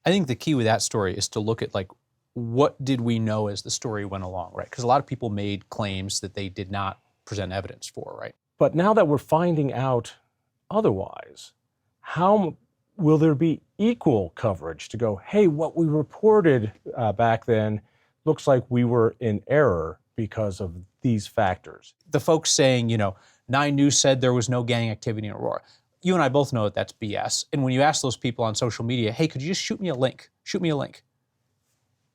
I think the key with that story is to look at like, what did we know as the story went along, right? Because a lot of people made claims that they did not present evidence for, right? But now that we're finding out otherwise, how will there be equal coverage to go, hey, what we reported back then looks like we were in error because of these factors? The folks saying, 9 News said there was no gang activity in Aurora. You and I both know that that's BS. And when you ask those people on social media, hey, could you just shoot me a link? Shoot me a link.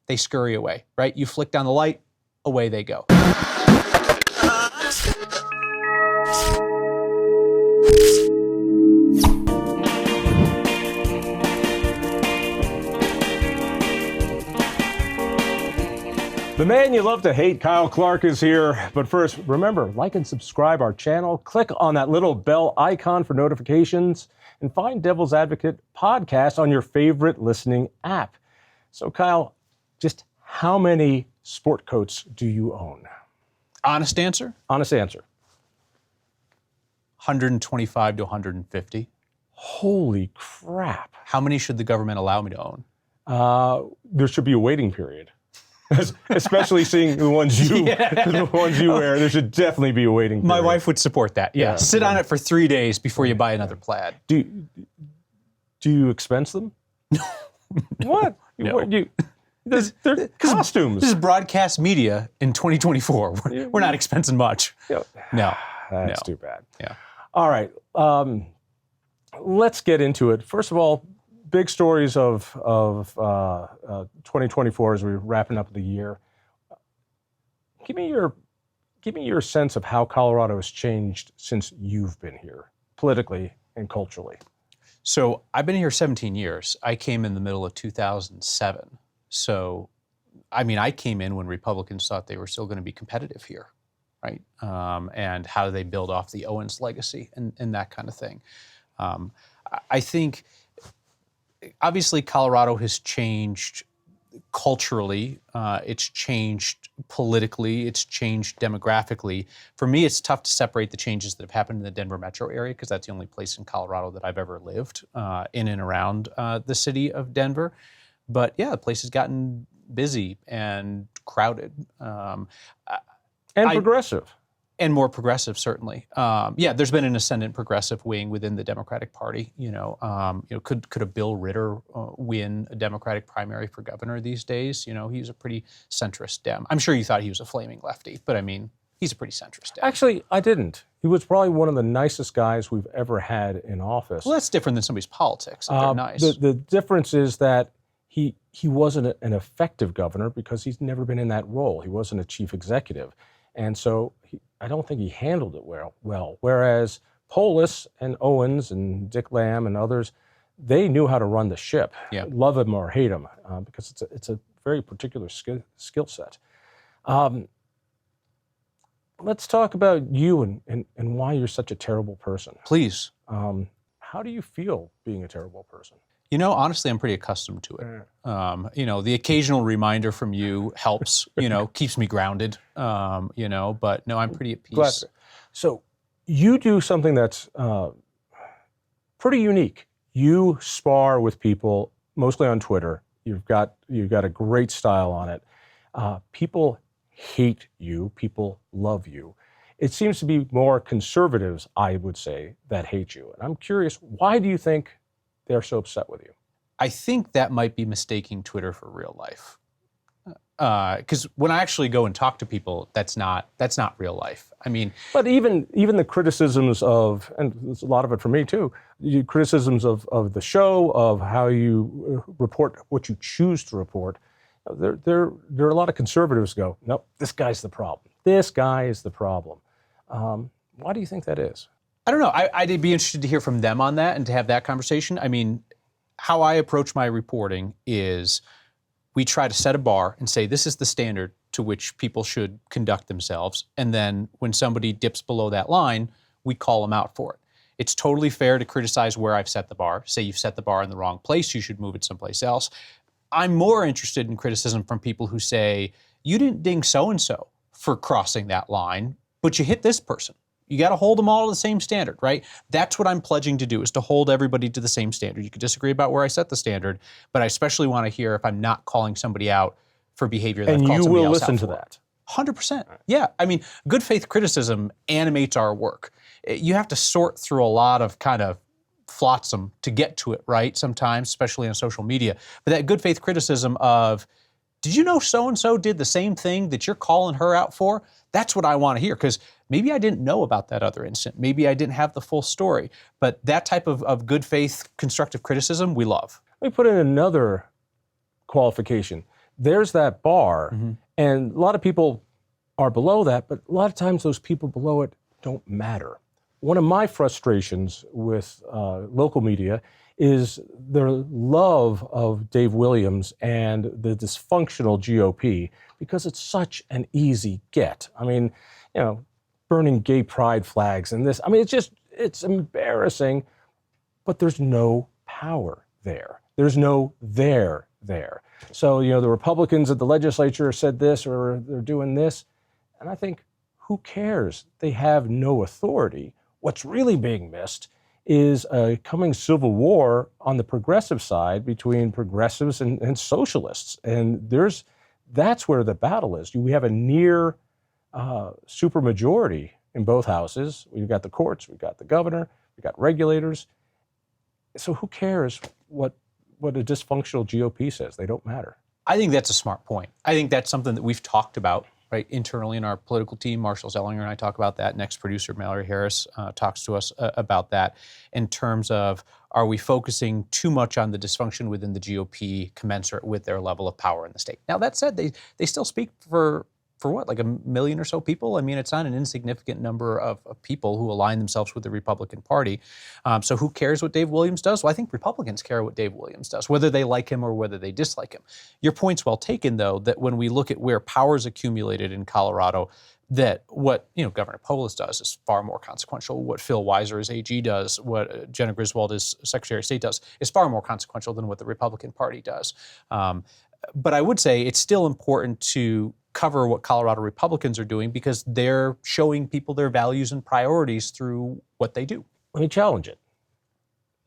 They scurry away, right? You flick down the light, away they go. The man you love to hate, Kyle Clark, is here. But first, remember, like and subscribe our channel. Click on that little bell icon for notifications and find Devil's Advocate podcast on your favorite listening app. So, Kyle, just how many sport coats do you own? Honest answer? Honest answer. 125 to 150. Holy crap. How many should the government allow me to own? There should be a waiting period. Especially seeing the ones you wear, there should definitely be a waiting period. My wife would support that. Yeah. Sit on it for 3 days before you buy another plaid. Do you expense them? What? No. They're costumes. This is broadcast media in 2024. We're not expensing much. No. That's too bad. Yeah. All right. Let's get into it. First of all, big stories of 2024 as we're wrapping up the year. Give me your sense of how Colorado has changed since you've been here, politically and culturally. So I've been here 17 years. I came in the middle of 2007. So, I came in when Republicans thought they were still going to be competitive here, right? And how do they build off the Owens legacy and that kind of thing. I think, obviously, Colorado has changed culturally. It's changed politically. It's changed demographically. For me, it's tough to separate the changes that have happened in the Denver metro area because that's the only place in Colorado that I've ever lived in and around the city of Denver. But yeah, the place has gotten busy and crowded. And progressive. And more progressive, certainly. There's been an ascendant progressive wing within the Democratic Party. Could a Bill Ritter win a Democratic primary for governor these days? He's a pretty centrist Dem. I'm sure you thought he was a flaming lefty, but he's a pretty centrist Dem. Actually, I didn't. He was probably one of the nicest guys we've ever had in office. Well, that's different than somebody's politics. They're nice. The difference is that he wasn't an effective governor because he's never been in that role. He wasn't a chief executive. And so I don't think he handled it well. Whereas Polis and Owens and Dick Lamb and others, they knew how to run the ship, love him or hate him, because it's a very particular skill set. Let's talk about you and why you're such a terrible person. Please. How do you feel being a terrible person? Honestly, I'm pretty accustomed to it. The occasional reminder from you helps, keeps me grounded, but no, I'm pretty at peace. Glad. So you do something that's pretty unique. You spar with people, mostly on Twitter. You've got a great style on it. People hate you. People love you. It seems to be more conservatives, I would say, that hate you. And I'm curious, why do you think they're so upset with you? I think that might be mistaking Twitter for real life. Because when I actually go and talk to people, that's not real life. But even the criticisms of, and there's a lot of it for me too, criticisms of the show, of how you report what you choose to report. There are a lot of conservatives who go, nope, this guy's the problem. This guy is the problem. Why do you think that is? I don't know. I'd be interested to hear from them on that and to have that conversation. How I approach my reporting is we try to set a bar and say this is the standard to which people should conduct themselves. And then when somebody dips below that line, we call them out for it. It's totally fair to criticize where I've set the bar. Say you've set the bar in the wrong place, you should move it someplace else. I'm more interested in criticism from people who say, you didn't ding so-and-so for crossing that line, but you hit this person. You got to hold them all to the same standard, right? That's what I'm pledging to do, is to hold everybody to the same standard. You could disagree about where I set the standard, but I especially want to hear if I'm not calling somebody out for behavior that I've called somebody else out for. And you will listen to that. 100%. Yeah. I mean, good faith criticism animates our work. You have to sort through a lot of kind of flotsam to get to it, right? Sometimes, especially on social media. But that good faith criticism of, did you know so-and-so did the same thing that you're calling her out for? That's what I want to hear, because maybe I didn't know about that other incident. Maybe I didn't have the full story. But that type of good faith constructive criticism, we love. Let me put in another qualification. There's that bar, and a lot of people are below that, but a lot of times those people below it don't matter. One of my frustrations with local media is their love of Dave Williams and the dysfunctional GOP, because it's such an easy get. I mean, you know, burning gay pride flags and this. I mean, it's embarrassing, but there's no power there. There's no there. So, you know, the Republicans at the legislature said this, or they're doing this. And I think, who cares? They have no authority. What's really being missed is a coming civil war on the progressive side between progressives and socialists. And that's where the battle is. We have a near supermajority in both houses. We've got the courts, we've got the governor, we've got regulators. So who cares what a dysfunctional GOP says? They don't matter. I think that's a smart point. I think that's something that we've talked about, right, internally in our political team. Marshall Zellinger and I talk about that. Next producer, Mallory Harris, talks to us about that in terms of, are we focusing too much on the dysfunction within the GOP commensurate with their level of power in the state? Now, that said, they still speak for what, like 1 million or so people? I mean, it's not an insignificant number of people who align themselves with the Republican Party. So who cares what Dave Williams does? Well, I think Republicans care what Dave Williams does, whether they like him or whether they dislike him. Your point's well taken, though, that when we look at where power's accumulated in Colorado, that what Governor Polis does is far more consequential. What Phil Weiser as AG does, what Jenna Griswold as Secretary of State does, is far more consequential than what the Republican Party does. But I would say it's still important to cover what Colorado Republicans are doing, because they're showing people their values and priorities through what they do. Let me challenge it.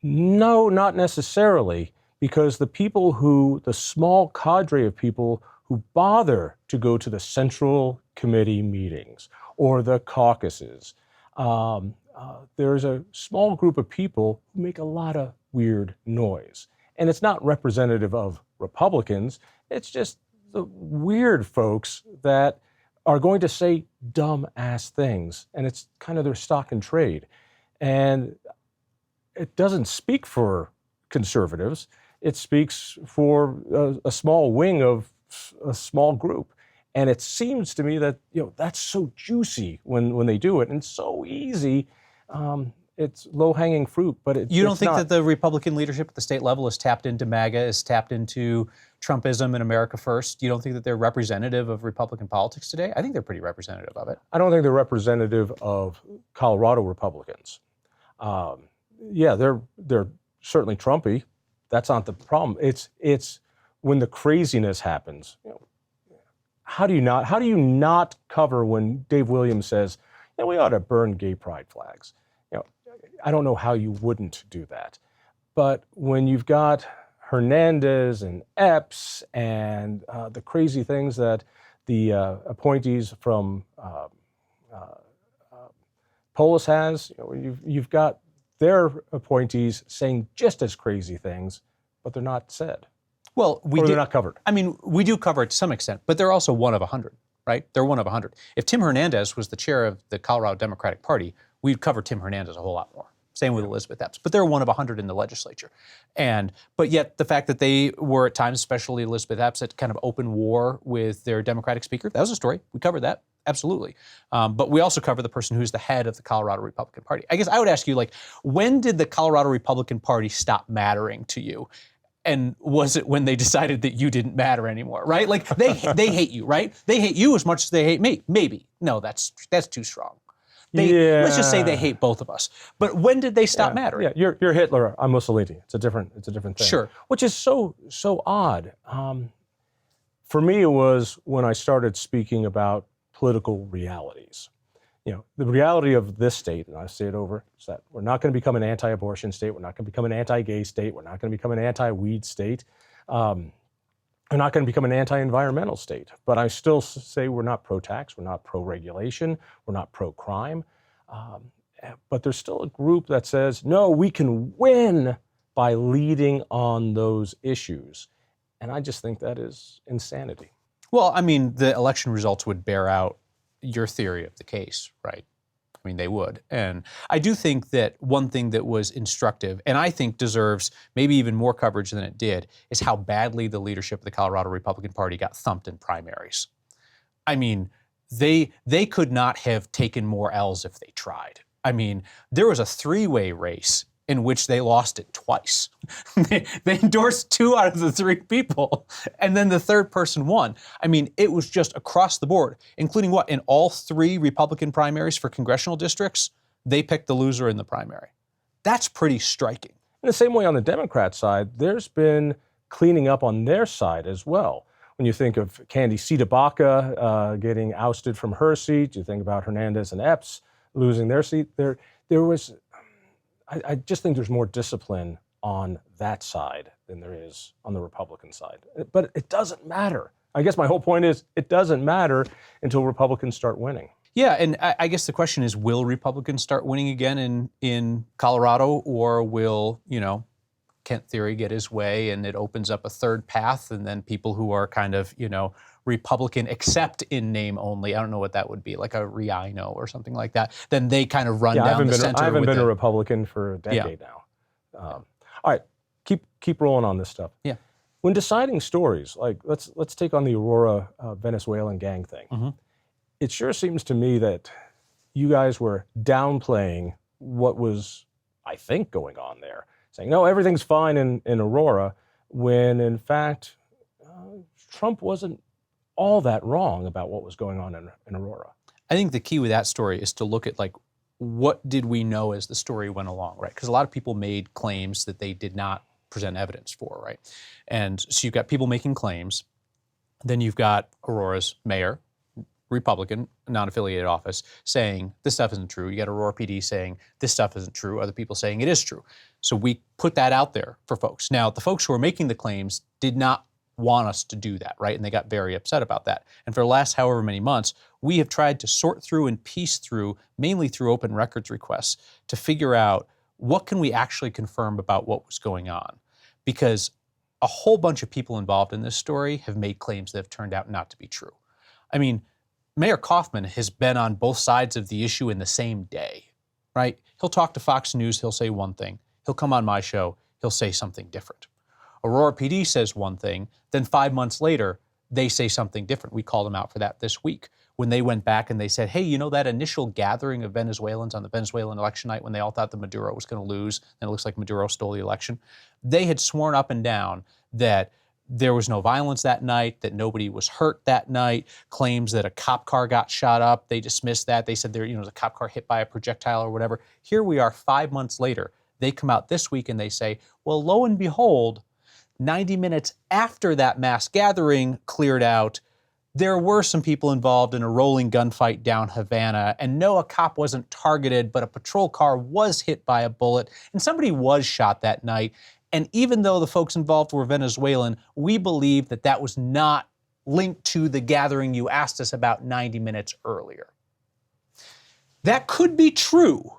No, not necessarily, because the small cadre of people who bother to go to the Central Committee meetings or the caucuses, there's a small group of people who make a lot of weird noise. And it's not representative of Republicans, it's just the weird folks that are going to say dumb-ass things, and it's kind of their stock and trade. And it doesn't speak for conservatives. It speaks for a small wing of a small group. And it seems to me that that's so juicy when they do it, and so easy. It's low-hanging fruit, but you don't think that the Republican leadership at the state level is tapped into MAGA, is tapped into Trumpism and America First? You don't think that they're representative of Republican politics today? I think they're pretty representative of it. I don't think they're representative of Colorado Republicans. Yeah, they're certainly Trumpy. That's not the problem. It's when the craziness happens. How do you not cover when Dave Williams says, we ought to burn gay pride flags? I don't know how you wouldn't do that. But when you've got Hernandez and Epps and the crazy things that the appointees from Polis has, you've got their appointees saying just as crazy things, but they're not said. Well, they're not covered. I mean, we do cover it to some extent, but they're also one of 100, right? They're one of 100. If Tim Hernandez was the chair of the Colorado Democratic Party, we'd cover Tim Hernandez a whole lot more. Same with Elizabeth Epps, but they're one of 100 in the legislature. But yet the fact that they were at times, especially Elizabeth Epps, at kind of open war with their Democratic speaker, that was a story. We covered that, absolutely. But we also cover the person who's the head of the Colorado Republican Party. I guess I would ask you, when did the Colorado Republican Party stop mattering to you? And was it when they decided that you didn't matter anymore, right? They hate you, right? They hate you as much as they hate me. Maybe. No, that's too strong. Let's just say they hate both of us. But when did they stop mattering? Yeah, you're Hitler, I'm Mussolini. It's a different thing. Sure. Which is so odd. For me, it was when I started speaking about political realities. The reality of this state, and I say it over, is that we're not going to become an anti-abortion state. We're not going to become an anti-gay state. We're not going to become an anti-weed state. We're not going to become an anti-environmental state. But I still say we're not pro-tax. We're not pro-regulation. We're not pro-crime. But there's still a group that says, no, we can win by leading on those issues. And I just think that is insanity. Well, I mean, the election results would bear out your theory of the case, right? I mean, they would. And I do think that one thing that was instructive, and I think deserves maybe even more coverage than it did, is how badly the leadership of the Colorado Republican Party got thumped in primaries. I mean, they could not have taken more L's if they tried. I mean, there was a three-way race in which they lost it twice. They endorsed 2 out of the 3 people, and then the third person won. I mean, it was just across the board, including what? In all 3 Republican primaries for congressional districts, they picked the loser in the primary. That's pretty striking. In the same way on the Democrat side, there's been cleaning up on their side as well. When you think of Candy Cedabaka getting ousted from her seat, you think about Hernandez and Epps losing their seat, there was... I just think there's more discipline on that side than there is on the Republican side. But it doesn't matter. I guess my whole point is it doesn't matter until Republicans start winning. Yeah, and I guess the question is, will Republicans start winning again in Colorado, or will, Kent Theory get his way and it opens up a third path, and then people who are kind of, Republican except in name only, I don't know what that would be, like a Riino or something like that, then they kind of run down the center. I haven't been a Republican for a decade now. All right, keep rolling on this stuff. Yeah. When deciding stories, like let's take on the Aurora Venezuelan gang thing. Mm-hmm. It sure seems to me that you guys were downplaying what was, I think, going on there, saying, no, everything's fine in Aurora, when in fact, Trump wasn't all that wrong about what was going on in Aurora. I think the key with that story is to look at, like, what did we know as the story went along, right? Because a lot of people made claims that they did not present evidence for, right? And so you've got people making claims. Then you've got Aurora's mayor, Republican, non-affiliated office, saying this stuff isn't true. You got Aurora PD saying this stuff isn't true. Other people saying it is true. So we put that out there for folks. Now, the folks who are making the claims did not want us to do that, right? And they got very upset about that. And for the last however many months, we have tried to sort through and piece through, mainly through open records requests, to figure out what can we actually confirm about what was going on. Because a whole bunch of people involved in this story have made claims that have turned out not to be true. I mean, Mayor Kaufman has been on both sides of the issue in the same day, right? He'll talk to Fox News, he'll say one thing. He'll come on my show, he'll say something different. Aurora PD says one thing, then 5 months later, they say something different. We called them out for that this week when they went back and they said, hey, that initial gathering of Venezuelans on the Venezuelan election night when they all thought that Maduro was going to lose, and it looks like Maduro stole the election. They had sworn up and down that there was no violence that night, that nobody was hurt that night, claims that a cop car got shot up. They dismissed that. They said there was a cop car hit by a projectile or whatever. Here we are 5 months later. They come out this week and they say, well, lo and behold, 90 minutes after that mass gathering cleared out, there were some people involved in a rolling gunfight down Havana, and no, a cop wasn't targeted, but a patrol car was hit by a bullet, and somebody was shot that night. And even though the folks involved were Venezuelan, we believe that that was not linked to the gathering you asked us about 90 minutes earlier. That could be true,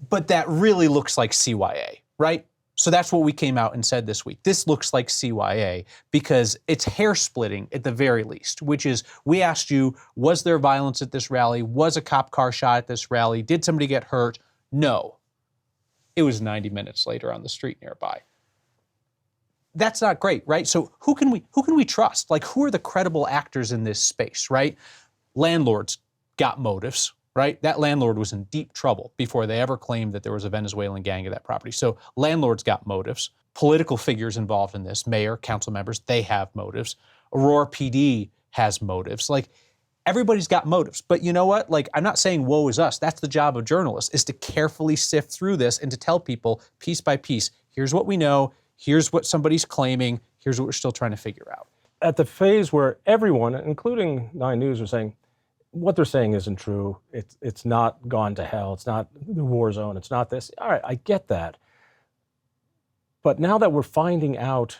but that really looks like CYA, right? So that's what we came out and said this week. This looks like CYA because it's hair splitting at the very least, which is we asked you, was there violence at this rally? Was a cop car shot at this rally? Did somebody get hurt? No. It was 90 minutes later on the street nearby. That's not great, right? So who can we trust? Like, who are the credible actors in this space, right? Landlords got motives. Right? That landlord was in deep trouble before they ever claimed that there was a Venezuelan gang at that property. So landlords got motives. Political figures involved in this, mayor, council members, they have motives. Aurora PD has motives. Like, everybody's got motives. But you know what? Like, I'm not saying woe is us. That's the job of journalists, is to carefully sift through this and to tell people piece by piece, here's what we know, here's what somebody's claiming, here's what we're still trying to figure out. At the phase where everyone, including 9 News, was saying, what they're saying isn't true. It's not gone to hell. It's not the war zone. It's not this. All right, I get that. But now that we're finding out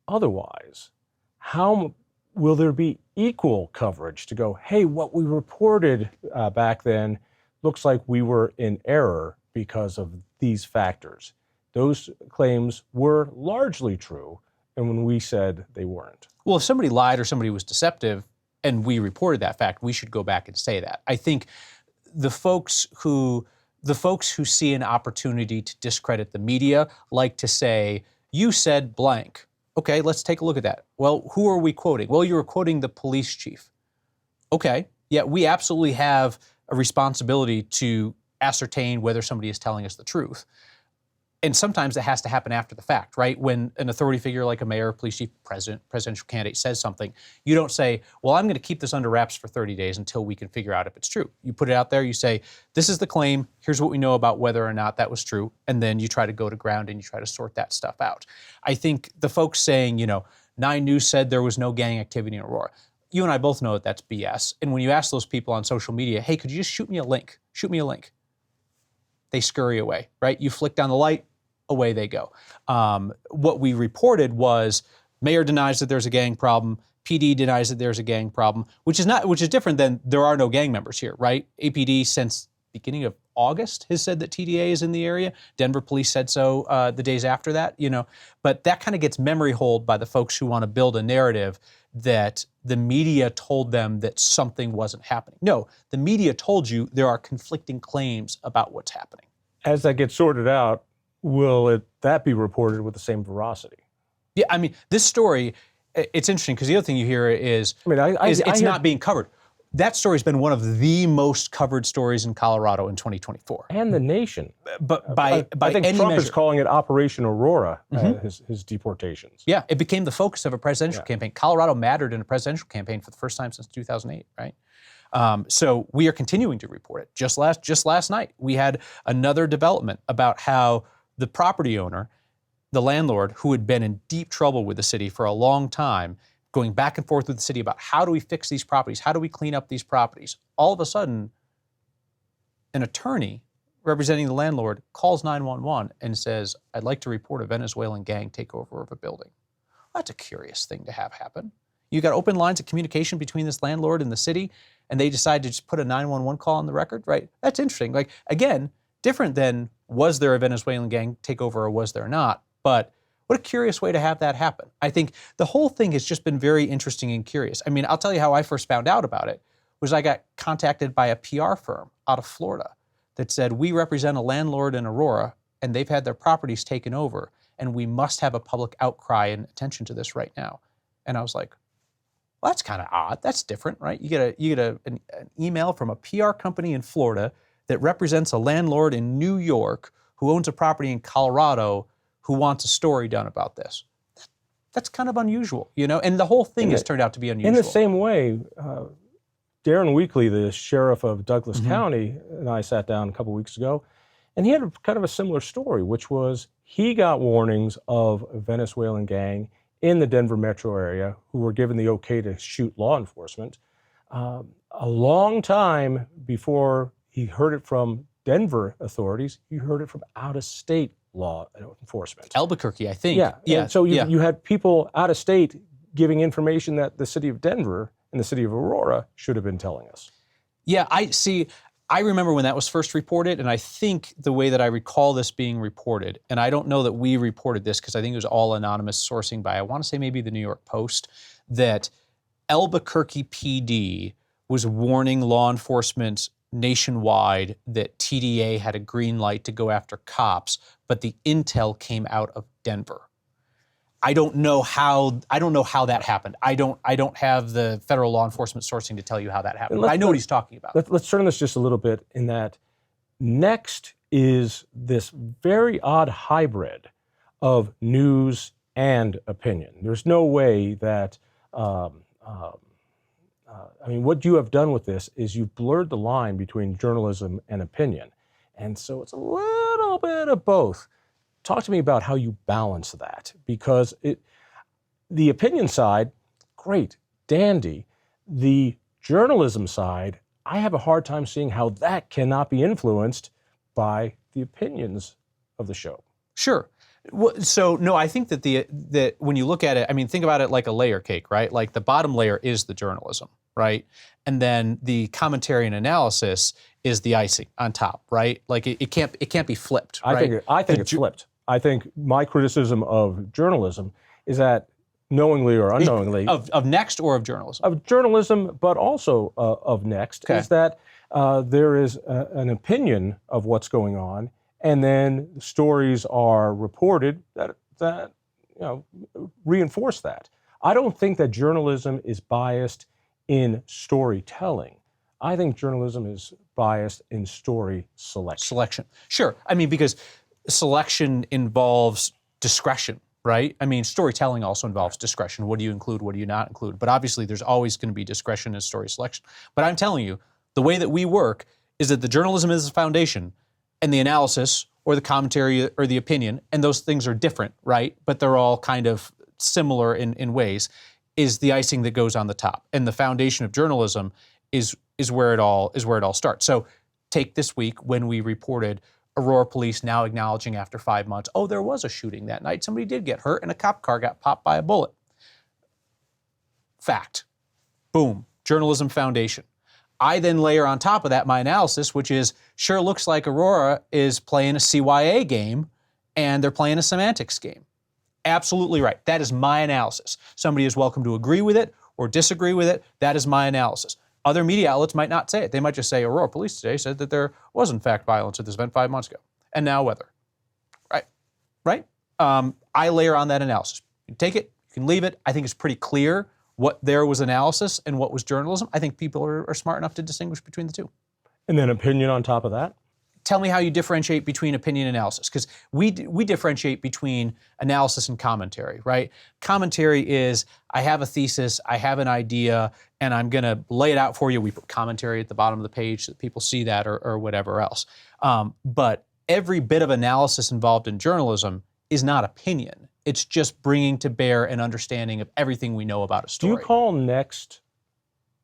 otherwise, how will there be equal coverage to go, hey, what we reported back then looks like we were in error because of these factors. Those claims were largely true, and when we said they weren't. Well, if somebody lied or somebody was deceptive and we reported that fact, we should go back and say that. I think the folks who see an opportunity to discredit the media like to say, you said blank. Okay, let's take a look at that. Well, who are we quoting? Well, you were quoting the police chief. Okay, yeah, we absolutely have a responsibility to ascertain whether somebody is telling us the truth. And sometimes it has to happen after the fact, right? When an authority figure like a mayor, police chief, president, presidential candidate says something, you don't say, well, I'm going to keep this under wraps for 30 days until we can figure out if it's true. You put it out there, you say, this is the claim, here's what we know about whether or not that was true, and then you try to go to ground and you try to sort that stuff out. I think the folks saying, 9 News said there was no gang activity in Aurora. You and I both know that that's BS. And when you ask those people on social media, hey, could you just shoot me a link? Shoot me a link. They scurry away, right? You flick down the light, away they go. What we reported was mayor denies that there's a gang problem, PD denies that there's a gang problem, which is different than there are no gang members here, right? APD since beginning of August has said that TDA is in the area. Denver police said so the days after that, But that kind of gets memory holed by the folks who want to build a narrative that the media told them that something wasn't happening. No, the media told you there are conflicting claims about what's happening. As that gets sorted out, will that be reported with the same veracity? Yeah, I mean, this story, it's interesting because the other thing you hear is, it's not being covered. That story's been one of the most covered stories in Colorado in 2024. And the nation. But by I think any Trump measure. is calling it Operation Aurora, his deportations. Yeah, it became the focus of a presidential campaign. Colorado mattered in a presidential campaign for the first time since 2008, right? So we are continuing to report it. Just last night, we had another development about how the property owner, the landlord, who had been in deep trouble with the city for a long time, going back and forth with the city about how do we fix these properties, how do we clean up these properties. All of a sudden, an attorney representing the landlord calls 911 and says, I'd like to report a Venezuelan gang takeover of a building. Well, that's a curious thing to have happen. You got open lines of communication between this landlord and the city, and they decide to just put a 911 call on the record, right? That's interesting. Like, again, different than was there a Venezuelan gang takeover or was there not? But what a curious way to have that happen. I think the whole thing has just been very interesting and curious. I mean, I'll tell you how I first found out about it was I got contacted by a PR firm out of Florida that said, we represent a landlord in Aurora and they've had their properties taken over and we must have a public outcry and attention to this right now. And I was like, well, that's kind of odd. That's different, right? You get an email from a PR company in Florida that represents a landlord in New York who owns a property in Colorado who wants a story done about this. That's kind of unusual, And the whole thing has turned out to be unusual. In the same way, Darren Weekly, the sheriff of Douglas County, and I sat down a couple weeks ago, and he had kind of a similar story, which was he got warnings of a Venezuelan gang in the Denver metro area who were given the okay to shoot law enforcement. A long time before he heard it from Denver authorities, he heard it from out-of-state law enforcement. Albuquerque, I think. Yeah. And so you had people out of state giving information that the city of Denver and the city of Aurora should have been telling us. Yeah, I remember when that was first reported, and I think the way that I recall this being reported, and I don't know that we reported this because I think it was all anonymous sourcing by, I want to say maybe the New York Post, that Albuquerque PD was warning law enforcement nationwide that TDA had a green light to go after cops, but the intel came out of Denver. I don't know how that happened. I don't have the federal law enforcement sourcing to tell you how that happened. But I know what he's talking about. Let's turn this just a little bit in that next is this very odd hybrid of news and opinion. There's no way that what you have done with this is you've blurred the line between journalism and opinion. And so it's a little bit of both. Talk to me about how you balance that, because the opinion side, great, dandy. The journalism side, I have a hard time seeing how that cannot be influenced by the opinions of the show. Sure. Well, so no, I think that when you look at it, I mean, think about it like a layer cake, right? Like the bottom layer is the journalism, right? And then the commentary and analysis is the icing on top, right? Like it can't be flipped, right? I think it's flipped. I think my criticism of journalism is that knowingly or unknowingly of Next or of journalism? Of journalism, but also of Next, is that there is an opinion of what's going on, and then stories are reported that reinforce that. I don't think that journalism is biased in storytelling. I think journalism is biased in story selection. Sure. I mean, because selection involves discretion, right? I mean, storytelling also involves discretion. What do you include? What do you not include? But obviously, there's always going to be discretion in story selection. But I'm telling you, the way that we work is that the journalism is the foundation, and the analysis or the commentary or the opinion, and those things are different, right? But they're all kind of similar in ways, is the icing that goes on the top. And the foundation of journalism is where it all starts. So take this week when we reported Aurora police now acknowledging after 5 months, oh, there was a shooting that night. Somebody did get hurt and a cop car got popped by a bullet. Fact. Boom. Journalism foundation. I then layer on top of that my analysis, which is sure looks like Aurora is playing a CYA game and they're playing a semantics game. Absolutely right. That is my analysis. Somebody is welcome to agree with it or disagree with it. That is my analysis. Other media outlets might not say it. They might just say Aurora police today said that there was in fact violence at this event 5 months ago. And now weather. Right? I layer on that analysis. You can take it, you can leave it. I think it's pretty clear what there was analysis and what was journalism. I think people are smart enough to distinguish between the two. And then opinion on top of that? Tell me how you differentiate between opinion and analysis, because we differentiate between analysis and commentary, right? Commentary is, I have a thesis, I have an idea, and I'm going to lay it out for you. We put commentary at the bottom of the page so that people see that or whatever else. But every bit of analysis involved in journalism is not opinion. It's just bringing to bear an understanding of everything we know about a story. Do you call Next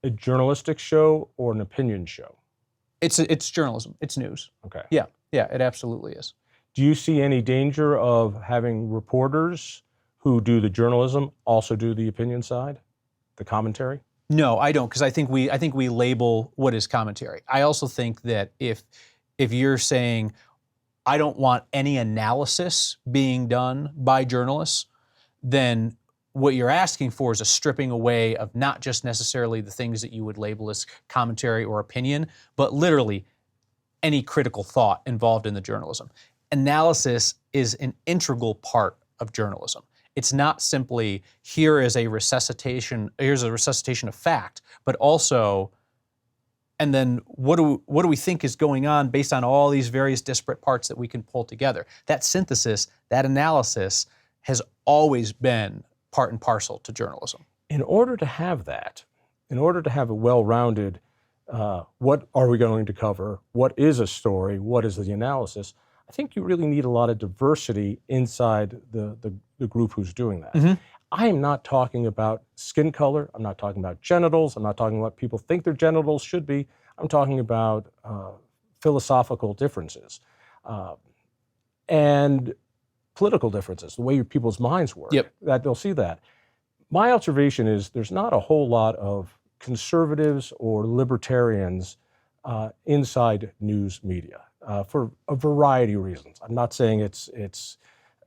a journalistic show or an opinion show? It's journalism. It's news. Okay. Yeah, it absolutely is. Do you see any danger of having reporters who do the journalism also do the opinion side, the commentary? No, I don't, because I think we label what is commentary. I also think that if you're saying I don't want any analysis being done by journalists, then what you're asking for is a stripping away of not just necessarily the things that you would label as commentary or opinion, but literally any critical thought involved in the journalism. Analysis is an integral part of journalism. It's not simply here's a resuscitation of fact, but also, and then what do we think is going on based on all these various disparate parts that we can pull together? That synthesis, that analysis has always been part and parcel to journalism. In order to have that, in order to have a well-rounded, what are we going to cover? What is a story? What is the analysis? I think you really need a lot of diversity inside the group who's doing that. Mm-hmm. I am not talking about skin color. I'm not talking about genitals. I'm not talking about what people think their genitals should be. I'm talking about philosophical differences and political differences, the way people's minds work. Yep. That they'll see that. My observation is there's not a whole lot of conservatives or libertarians inside news media for a variety of reasons. I'm not saying it's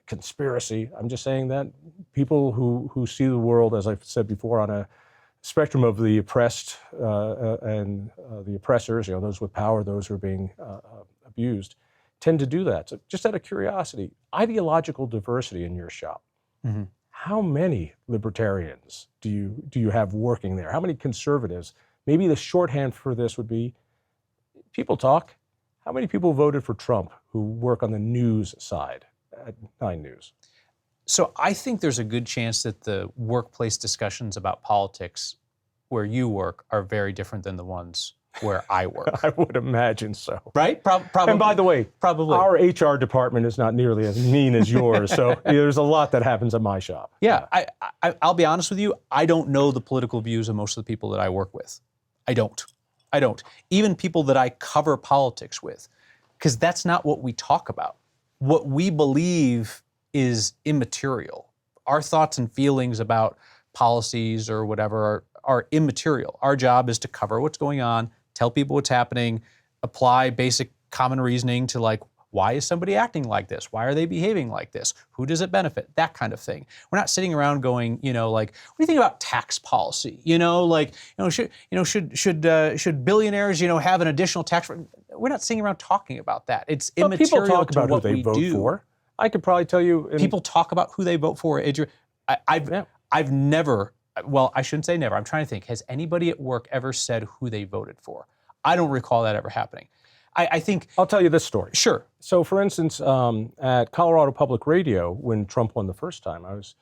conspiracy. I'm just saying that people who see the world, as I've said before, on a spectrum of the oppressed and the oppressors, those with power, those who are being abused, tend to do that. So just out of curiosity, ideological diversity in your shop. Mm-hmm. How many libertarians do you have working there? How many conservatives? Maybe the shorthand for this would be people talk. How many people voted for Trump who work on the news side at 9 News? So I think there's a good chance that the workplace discussions about politics where you work are very different than the ones where I work. I would imagine so. Right? Probably. And by the way, probably our HR department is not nearly as mean as yours, so there's a lot that happens at my shop. Yeah, I'll be honest with you, I don't know the political views of most of the people that I work with. I don't. I don't. Even people that I cover politics with, because that's not what we talk about. What we believe is immaterial. Our thoughts and feelings about policies or whatever are immaterial. Our job is to cover what's going on, tell people what's happening, apply basic common reasoning to like, why is somebody acting like this? Why are they behaving like this? Who does it benefit? That kind of thing. We're not sitting around going, like, what do you think about tax policy? Should billionaires, have an additional tax? We're not sitting around talking about that. It's immaterial people talk to about what who they we vote do. for. I could probably tell you. People talk about who they vote for. I've never. Well, I shouldn't say never. I'm trying to think. Has anybody at work ever said who they voted for? I don't recall that ever happening. I think I'll tell you this story. Sure. So, for instance, at Colorado Public Radio, when Trump won the first time, I was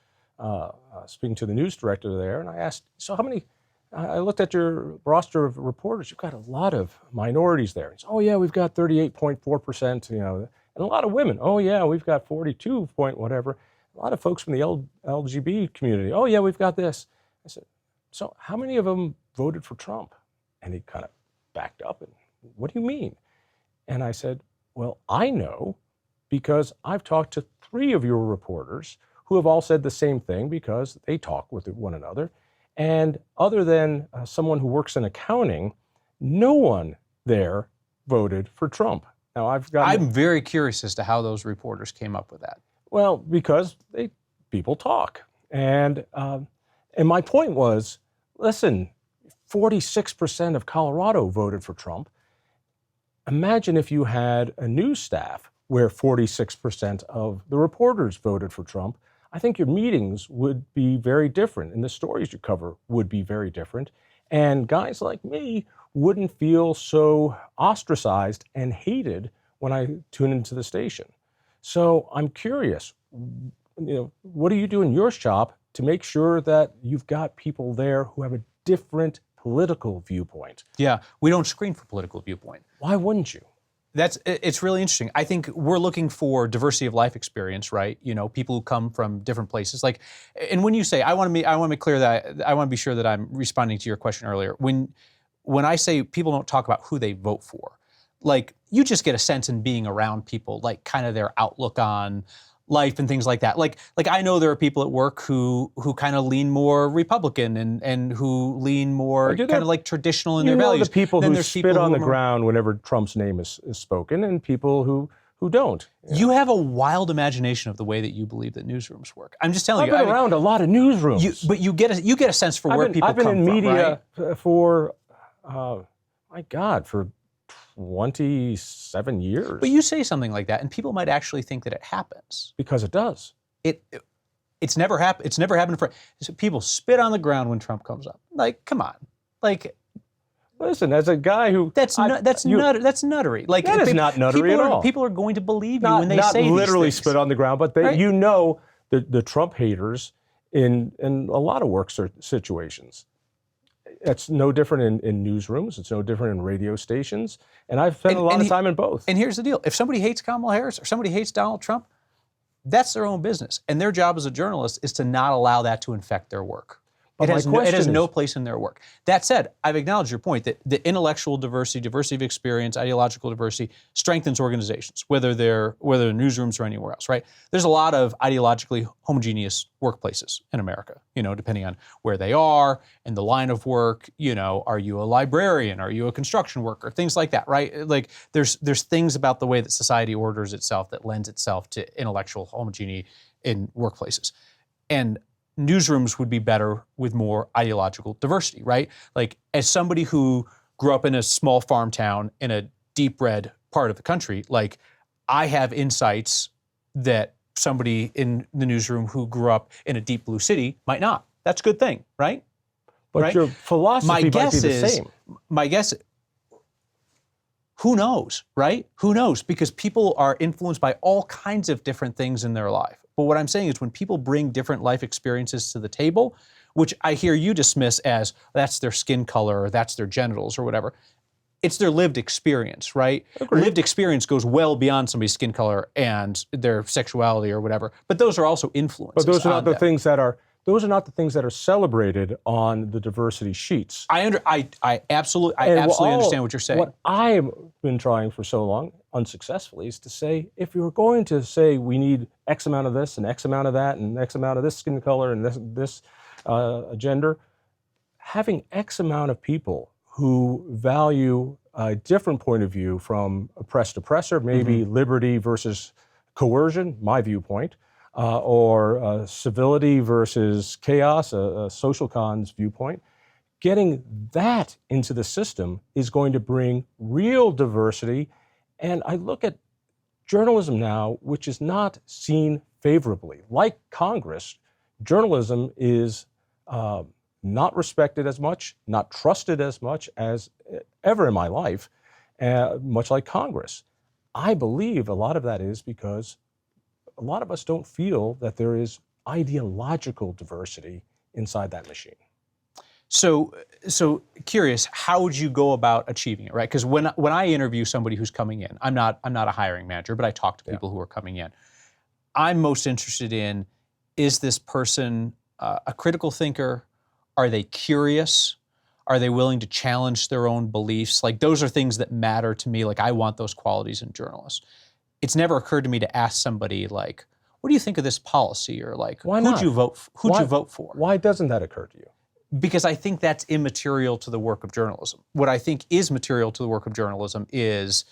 speaking to the news director there, and I asked, so how many, I looked at your roster of reporters, you've got a lot of minorities there. He said, oh yeah, we've got 38.4%, and a lot of women. Oh yeah, we've got 42 point whatever. A lot of folks from the LGBT community. Oh yeah, we've got this. I said, so how many of them voted for Trump? And he kind of backed up and, what do you mean? And I said, well, I know because I've talked to 3 of your reporters who have all said the same thing because they talk with one another. And other than someone who works in accounting, no one there voted for Trump. Now, I'm very curious as to how those reporters came up with that. Well, because people talk. And my point was, listen, 46% of Colorado voted for Trump. Imagine if you had a news staff where 46% of the reporters voted for Trump. I think your meetings would be very different, and the stories you cover would be very different. And guys like me wouldn't feel so ostracized and hated when I tune into the station. So I'm curious, what do you do in your shop to make sure that you've got people there who have a different political viewpoint? Yeah, we don't screen for political viewpoint. Why wouldn't you? It's really interesting. I think we're looking for diversity of life experience, right? People who come from different places. And when you say, I want to be clear that I want to be sure that I'm responding to your question earlier. When I say people don't talk about who they vote for, you just get a sense in being around people, kind of their outlook on life and things like that. Like I know there are people at work who kind of lean more Republican and who lean more kind of like traditional in their values. The people who spit on the ground whenever Trump's name is spoken, and people who don't. You have a wild imagination of the way that you believe that newsrooms work. I'm just telling you. I've been around a lot of newsrooms. But you get a sense for where people come from, right? I've been in media for, my God, for 27 years. But you say something like that, and people might actually think that it happens. Because it does. It's never happened. It's never happened for people spit on the ground when Trump comes up. Come on, Listen, as a guy who that's nuttery. That is not nuttery at all. People are going to believe you when they say these Not literally things. spit on the ground, but Right. the Trump haters in a lot of work situations. It's no different in newsrooms. It's no different in radio stations. And I've spent a lot of time in both. And here's the deal. If somebody hates Kamala Harris or somebody hates Donald Trump, that's their own business. And their job as a journalist is to not allow that to infect their work. It has no place in their work. That said, I've acknowledged your point that the intellectual diversity of experience, ideological diversity strengthens organizations, whether they're newsrooms or anywhere else, right? There's a lot of ideologically homogeneous workplaces in America, depending on where they are and the line of work. Are you a librarian? Are you a construction worker? Things like that, right? There's things about the way that society orders itself that lends itself to intellectual homogeneity in workplaces. And newsrooms would be better with more ideological diversity, right? As somebody who grew up in a small farm town in a deep red part of the country, I have insights that somebody in the newsroom who grew up in a deep blue city might not. That's a good thing, right? But your philosophy might be the same. My guess, who knows, right? Who knows? Because people are influenced by all kinds of different things in their life. But what I'm saying is when people bring different life experiences to the table, which I hear you dismiss as that's their skin color or that's their genitals or whatever, it's their lived experience, right? Agreed. Lived experience goes well beyond somebody's skin color and their sexuality or whatever. But those are also influences. But those are not the things that are those are not the things that are celebrated on the diversity sheets. I absolutely understand what you're saying. What I've been trying for so long, unsuccessfully, is to say, if you're going to say we need X amount of this and X amount of that and X amount of this skin color and this gender, having X amount of people who value a different point of view from oppressed oppressor, maybe liberty versus coercion, my viewpoint, or civility versus chaos, a social cons viewpoint. Getting that into the system is going to bring real diversity. And I look at journalism now, which is not seen favorably. Like Congress, journalism is not respected as much, not trusted as much as ever in my life, much like Congress. I believe a lot of that is because a lot of us don't feel that there is ideological diversity inside that machine. So curious, how would you go about achieving it, right? Because when I interview somebody who's coming in, I'm not a hiring manager, but I talk to people who are coming in. I'm most interested in, is this person a critical thinker? Are they curious? Are they willing to challenge their own beliefs? Like, those are things that matter to me. Like, I want those qualities in journalists. It's never occurred to me to ask somebody, like, what do you think of this policy? Or like, who'd you vote for? Why doesn't that occur to you? Because I think that's immaterial to the work of journalism. What I think is material to the work of journalism is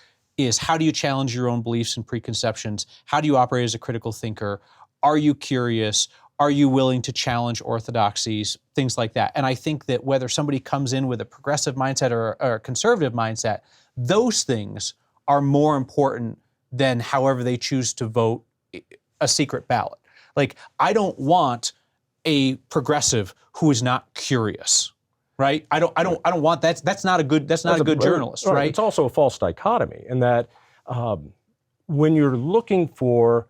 how do you challenge your own beliefs and preconceptions? How do you operate as a critical thinker? Are you curious? Are you willing to challenge orthodoxies? Things like that. And I think that whether somebody comes in with a progressive mindset or a conservative mindset, those things are more important than however they choose to vote a secret ballot. Like, I don't want a progressive who is not curious, right? I don't want that. That's not a good journalist, right? It's also a false dichotomy in that when you're looking for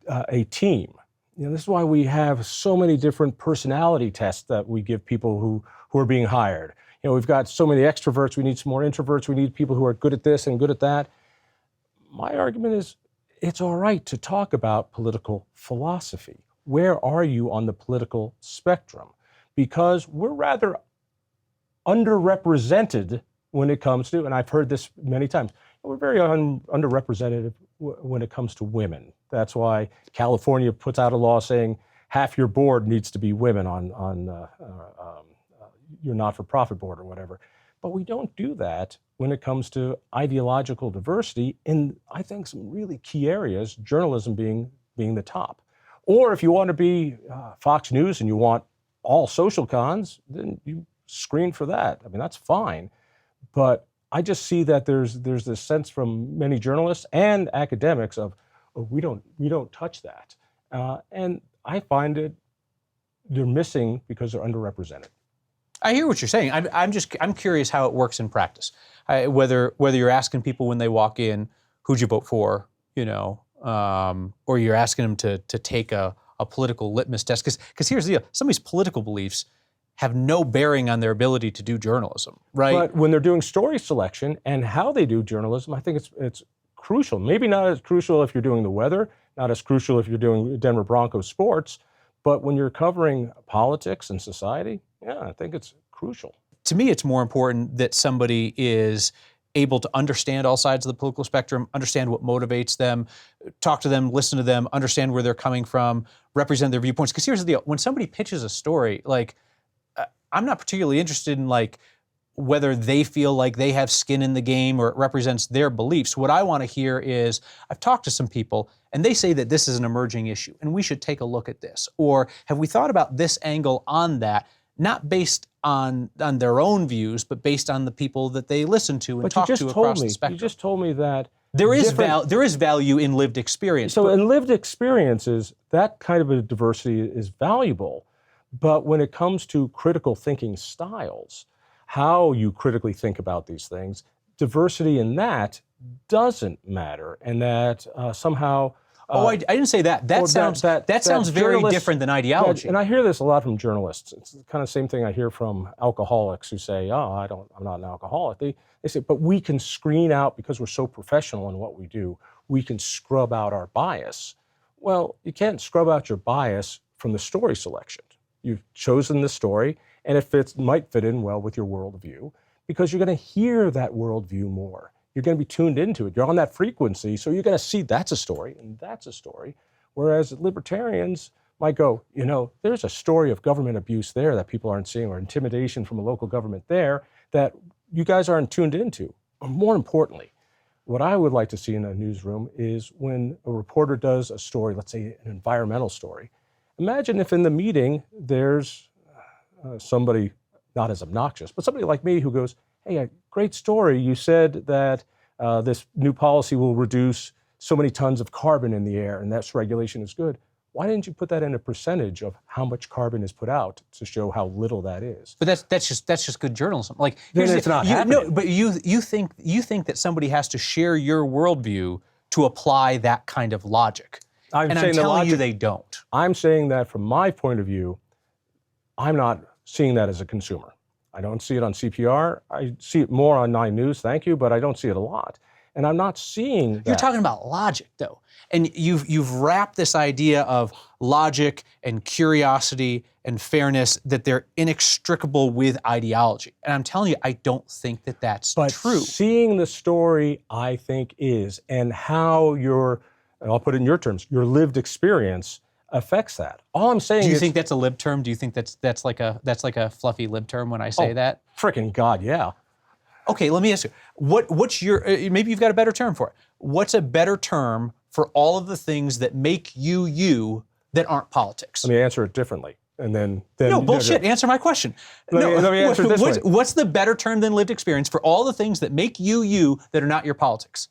a team, this is why we have so many different personality tests that we give people who are being hired. We've got so many extroverts, we need some more introverts, we need people who are good at this and good at that. My argument is it's all right to talk about political philosophy. Where are you on the political spectrum? Because we're rather underrepresented when it comes to, and I've heard this many times, we're very underrepresented when it comes to women. That's why California puts out a law saying half your board needs to be women on your not-for-profit board or whatever. But we don't do that when it comes to ideological diversity in, I think, some really key areas, journalism being the top. Or if you want to be Fox News and you want all social cons, then you screen for that. I mean, that's fine. But I just see that there's this sense from many journalists and academics of, oh, we don't touch that. And I find they're missing because they're underrepresented. I hear what you're saying. I'm curious how it works in practice. Whether you're asking people when they walk in, who'd you vote for, or you're asking them to take a political litmus test. Because here's the deal: somebody's political beliefs have no bearing on their ability to do journalism, right? But when they're doing story selection and how they do journalism, I think it's crucial. Maybe not as crucial if you're doing the weather, not as crucial if you're doing Denver Broncos sports, but when you're covering politics and society, yeah, I think it's crucial. To me, it's more important that somebody is able to understand all sides of the political spectrum, understand what motivates them, talk to them, listen to them, understand where they're coming from, represent their viewpoints. Because here's the deal: when somebody pitches a story, like, I'm not particularly interested in like whether they feel like they have skin in the game or it represents their beliefs. What I want to hear is, I've talked to some people and they say that this is an emerging issue and we should take a look at this. Or have we thought about this angle on that, not based on their own views, but based on the people that they listen to and talk to across the spectrum. You just told me that there is value in lived experience. So in lived experiences, that kind of a diversity is valuable. But when it comes to critical thinking styles, how you critically think about these things, diversity in that doesn't matter, and that somehow. I didn't say that. That sounds very different than ideology. And I hear this a lot from journalists. It's the kind of same thing I hear from alcoholics who say, "Oh, I'm not an alcoholic." They say, "But we can screen out, because we're so professional in what we do, we can scrub out our bias." Well, you can't scrub out your bias from the story selection. You've chosen the story, and it might fit in well with your worldview because you're going to hear that worldview more. You're going to be tuned into it. You're on that frequency, so you're going to see that's a story and that's a story. Whereas libertarians might go, there's a story of government abuse there that people aren't seeing, or intimidation from a local government there that you guys aren't tuned into. Or more importantly, what I would like to see in a newsroom is when a reporter does a story, let's say an environmental story, imagine if in the meeting there's somebody not as obnoxious, but somebody like me who goes, hey, a great story. You said that this new policy will reduce so many tons of carbon in the air, and that regulation is good. Why didn't you put that in a percentage of how much carbon is put out to show how little that is? But that's just good journalism. Like, then it's not happening. No, but you think that somebody has to share your worldview to apply that kind of logic. I'm telling you they don't. I'm saying that from my point of view, I'm not seeing that as a consumer. I don't see it on CPR. I see it more on 9 News, thank you, but I don't see it a lot. And I'm not seeing that. You're talking about logic, though. And you've wrapped this idea of logic and curiosity and fairness that they're inextricable with ideology. And I'm telling you, I don't think that that's true. But seeing the story, I think, is, and how and I'll put it in your terms, your lived experience affects that. All I'm saying is... Do you think that's a lib term? Do you think that's like a fluffy lib term when I say that? Frickin' God, yeah. Okay, let me ask you, what's your, maybe you've got a better term for it. What's a better term for all of the things that make you that aren't politics? Let me answer it differently. And then no, bullshit, answer my question. Let me answer it this way. What's the better term than lived experience for all the things that make you that are not your politics?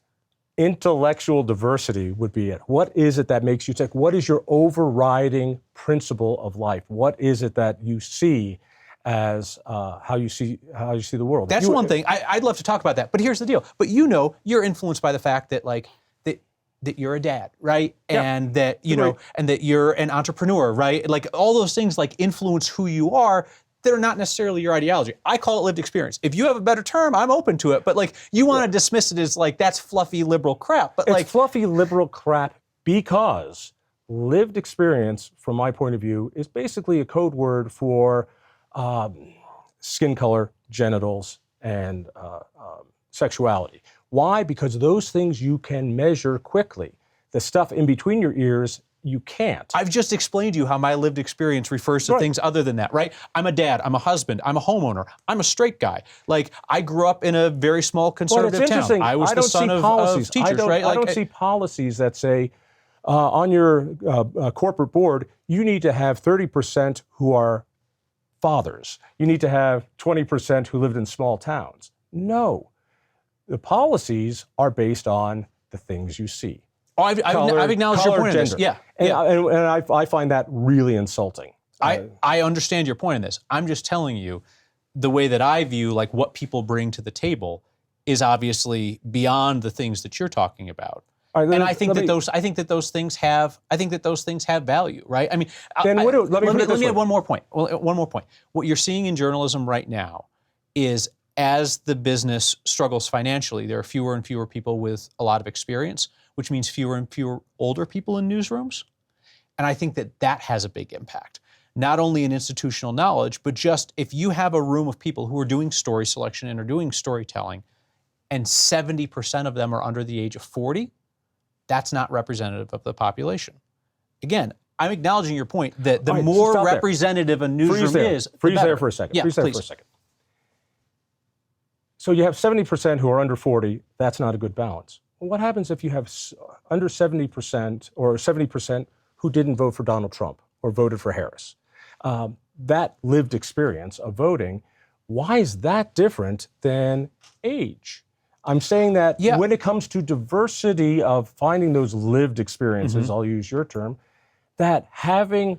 Intellectual diversity would be it. What is it that makes you tick? What is your overriding principle of life? What is it that you see as how you see the world? That's one thing. I'd love to talk about that. But here's the deal. But you're influenced by the fact that that you're a dad, right? Yep. And that and that you're an entrepreneur, right? Like all those things influence who you are. That are not necessarily your ideology. I call it lived experience. If you have a better term, I'm open to it. But you want to dismiss it as that's fluffy liberal crap. But it's fluffy liberal crap because lived experience, from my point of view, is basically a code word for skin color, genitals, and sexuality. Why? Because those things you can measure quickly. The stuff in between your ears, you can't. I've just explained to you how my lived experience refers to things other than that, right? I'm a dad, I'm a husband, I'm a homeowner, I'm a straight guy. I grew up in a very small conservative town. I was the son of teachers, right? I don't see policies that say on your corporate board, you need to have 30% who are fathers. You need to have 20% who lived in small towns. No. The policies are based on the things you see. Oh, I've acknowledged your point on this. Yeah. And I find that really insulting. I understand your point in this. I'm just telling you the way that I view what people bring to the table is obviously beyond the things that you're talking about. And I think that those things have value, right? I mean, let me add one more point. Well, one more point. What you're seeing in journalism right now is as the business struggles financially, there are fewer and fewer people with a lot of experience, which means fewer and fewer older people in newsrooms. And I think that has a big impact. Not only in institutional knowledge, but just if you have a room of people who are doing story selection and are doing storytelling, and 70% of them are under the age of 40, that's not representative of the population. Again, I'm acknowledging your point that the more representative a newsroom is, Freeze there for a second. Yeah, Freeze there for a second. So you have 70% who are under 40, that's not a good balance. Well, what happens if you have under 70% or 70% who didn't vote for Donald Trump or voted for Harris? That lived experience of voting, why is that different than age? I'm saying that when it comes to diversity of finding those lived experiences, I'll use your term, that having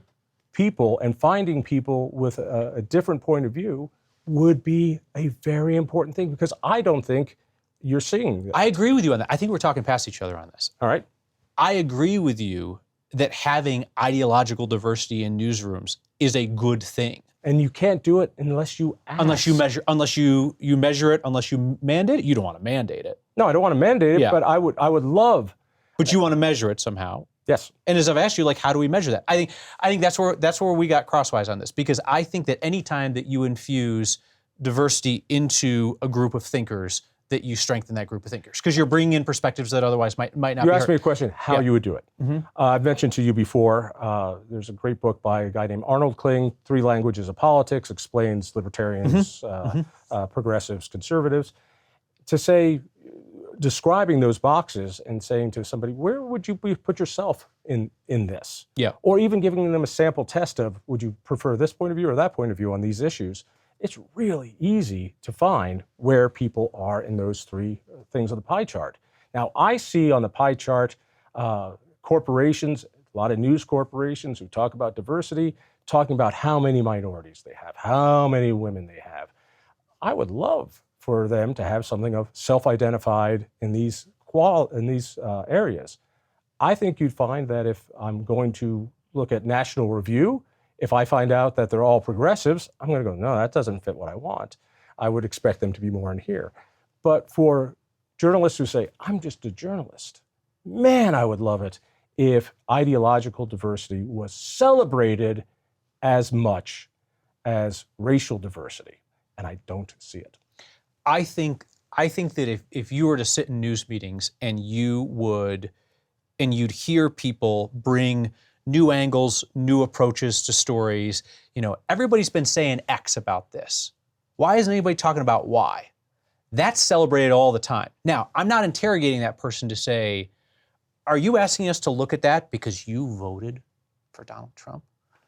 people and finding people with a different point of view would be a very important thing, because I don't think you're seeing that. I agree with you on that. I think we're talking past each other on this. All right. I agree with you that having ideological diversity in newsrooms is a good thing. And you can't do it unless you ask. Unless you measure it, unless you mandate it. You don't want to mandate it. No, I don't want to mandate it, but I would love. But you want to measure it somehow. Yes. And as I've asked you, like, how do we measure that? I think that's where we got crosswise on this, because I think that any time that you infuse diversity into a group of thinkers, that you strengthen that group of thinkers, because you're bringing in perspectives that otherwise might not be You heard. asked me a question, how you would do it. I've mentioned to you before, there's a great book by a guy named Arnold Kling, Three Languages of Politics, explains libertarians, progressives, conservatives. To say, describing those boxes and saying to somebody, where would you put yourself in this? Yeah. Or even giving them a sample test of, would you prefer this point of view or that point of view on these issues? It's really easy to find where people are in those three things on the pie chart. Now, I see on the pie chart corporations, a lot of news corporations who talk about diversity, talking about how many minorities they have, how many women they have. I would love for them to have something of self-identified in these areas. I think you'd find that if I'm going to look at National Review, if I find out that they're all progressives, I'm going to go, no, that doesn't fit what I want. I would expect them to be more in here. But for journalists who say, I'm just a journalist, man, I would love it if ideological diversity was celebrated as much as racial diversity. And I don't see it. I think that if you were to sit in news meetings and you'd hear people bring new angles, new approaches to stories, everybody's been saying X about this. Why isn't anybody talking about Y? That's celebrated all the time. Now, I'm not interrogating that person to say, are you asking us to look at that because you voted for Donald Trump?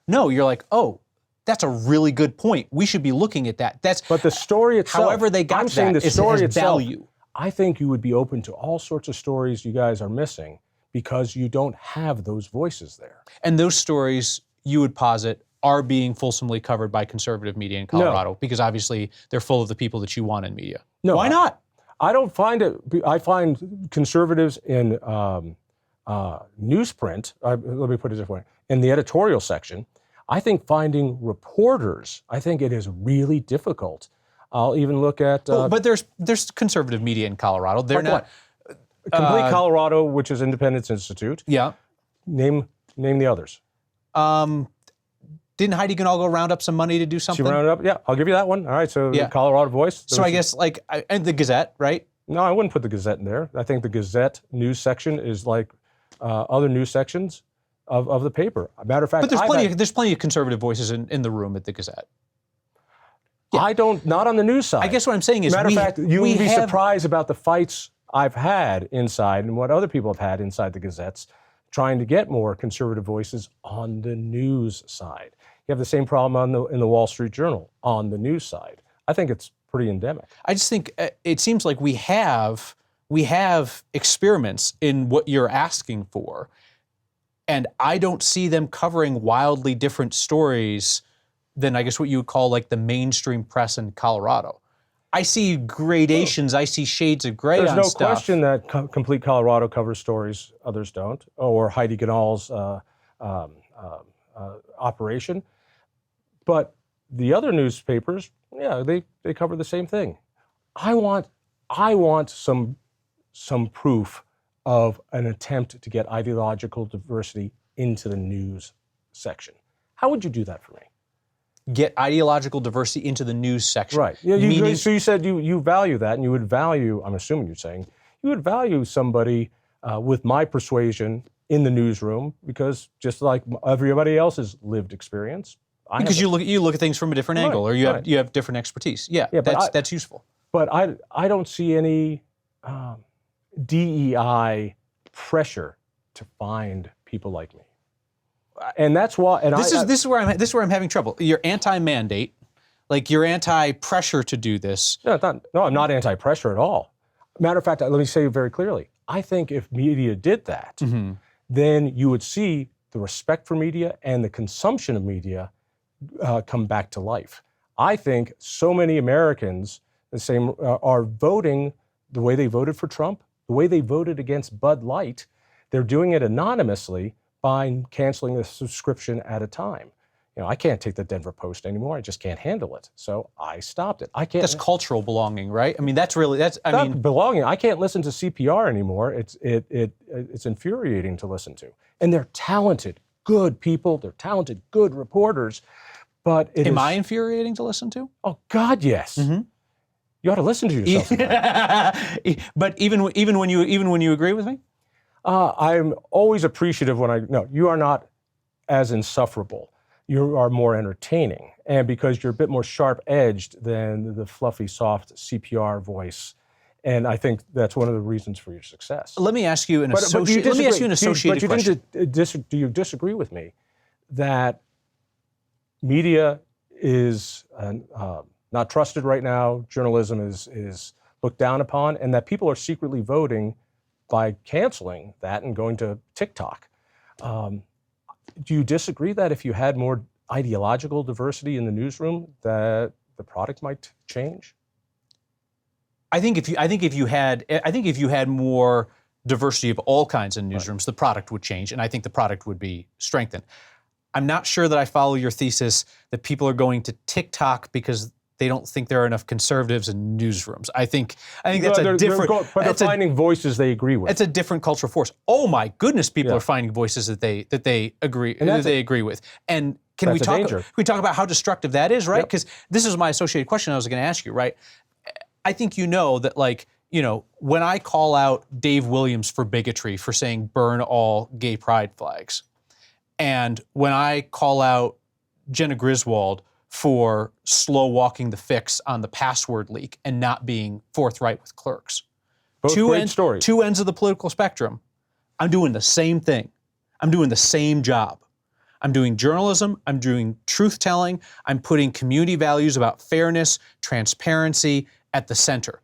No, you're like, oh, that's a really good point. We should be looking at that. But the story itself, however they got I'm saying the story itself, value. I think you would be open to all sorts of stories you guys are missing because you don't have those voices there. And those stories, you would posit, are being fulsomely covered by conservative media in Colorado, because obviously they're full of the people that you want in media. No, why not? I don't find it. I find conservatives in newsprint, let me put it this way, in the editorial section, I think finding reporters, I think it is really difficult. I'll even look at... but there's conservative media in Colorado. They're not... Complete Colorado, which is Independence Institute. Yeah. Name the others. Didn't Heidi Ganahl go round up some money to do something? She rounded up, yeah. I'll give you that one. All right, so the Colorado Voice. So I guess and the Gazette, right? No, I wouldn't put the Gazette in there. I think the Gazette news section is like other news sections of the paper. Matter of fact, but there's plenty of conservative voices in the room at the Gazette. Yeah. Not on the news side. I guess what I'm saying is, matter of fact, you would be surprised about the fights I've had inside and what other people have had inside the Gazettes trying to get more conservative voices on the news side. You have the same problem in the Wall Street Journal on the news side. I think it's pretty endemic. I just think it seems like we have experiments in what you're asking for, and I don't see them covering wildly different stories than I guess what you would call like the mainstream press in Colorado. I see gradations, I see shades of gray on stuff. There's no question that Complete Colorado covers stories others don't, or Heidi Ganahl's operation. But the other newspapers, yeah, they cover the same thing. I want some proof of an attempt to get ideological diversity into the news section. How would you do that for me? Get ideological diversity into the news section. Right. Yeah, so you said you value that, and you would value, I'm assuming you're saying, you would value somebody with my persuasion in the newsroom, because just like everybody else's lived experience. Because you look at things from a different angle, or you have different expertise. Yeah, that's useful. But I don't see any DEI pressure to find people like me. And that's why. And this is where I'm having trouble. You're anti-mandate, like you're anti-pressure to do this. No, I'm not anti-pressure at all. Matter of fact, let me say very clearly. I think if media did that, then you would see the respect for media and the consumption of media come back to life. I think so many Americans are voting the way they voted for Trump, the way they voted against Bud Light. They're doing it anonymously by canceling a subscription at a time. I can't take the Denver Post anymore. I just can't handle it. So I stopped it. I can't. That's cultural belonging, right? I mean, I Not mean, belonging. I can't listen to CPR anymore. It's infuriating to listen to. And they're talented, good people. They're talented, good reporters. But am I infuriating to listen to? Oh God, yes. Mm-hmm. You ought to listen to yourself. But even when you agree with me, I'm always appreciative when no, you are not as insufferable. You are more entertaining, and because you're a bit more sharp-edged than the fluffy, soft CPR voice, and I think that's one of the reasons for your success. Let me ask you an associated question. Do you disagree with me that media is not trusted right now, journalism is looked down upon, and that people are secretly voting by canceling that and going to TikTok? Do you disagree that if you had more ideological diversity in the newsroom, that the product might change? I think if you had more diversity of all kinds in newsrooms, the product would change, and I think the product would be strengthened. I'm not sure that I follow your thesis that people are going to TikTok because they don't think there are enough conservatives in newsrooms. I think that's a different. But they're finding voices they agree with. It's a different cultural force. Oh my goodness, people are finding voices that they agree with. And can we talk about how destructive that is, right? Because this is my associated question I was going to ask you, right? I think that when I call out Dave Williams for bigotry, for saying burn all gay pride flags, and when I call out Jenna Griswold for slow walking the fix on the password leak and not being forthright with clerks. Both great stories. Two ends of the political spectrum. I'm doing the same thing. I'm doing the same job. I'm doing journalism. I'm doing truth telling. I'm putting community values about fairness, transparency at the center.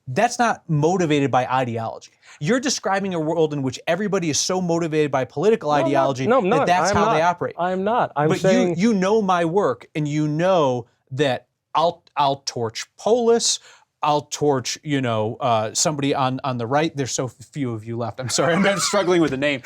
That's not motivated by ideology. You're describing a world in which everybody is so motivated by political ideology that's how they operate. I'm not. But saying you know my work, and you know that I'll torch Polis. I'll torch, somebody on the right. There's so few of you left. I'm sorry, I'm struggling with the name.